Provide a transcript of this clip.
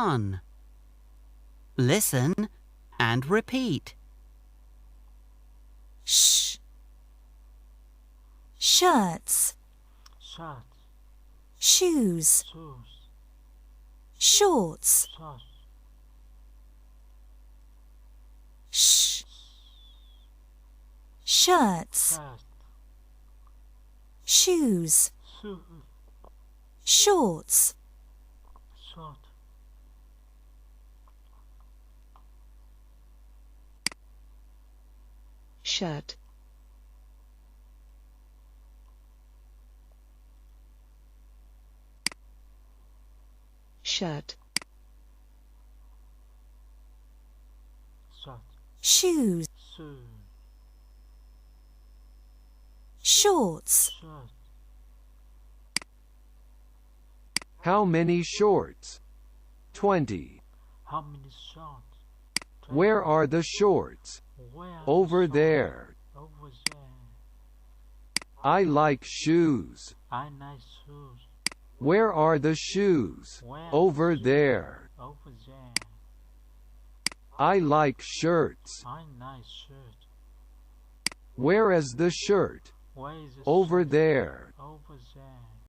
1. Listen and repeat. Sh. Shirts. Shirt. Shoes. Shoes. Shorts. Shorts. Sh. Shirts. Shirt. Shoes. Shoes. Shorts. Short. Shirt. Shirt. Shirt. Shoes. Shoes. Shorts. Shirt. How many shorts? 20. How many shorts? Where are the shorts? Where are Over the there. shorts? Over there. I like shoes. I like shoes. Where are the shoes? Where are Over the shoes? there. Over there. I like shirts. I like shirt. Where is the shirt? Where is the Over shirt? there. Over there.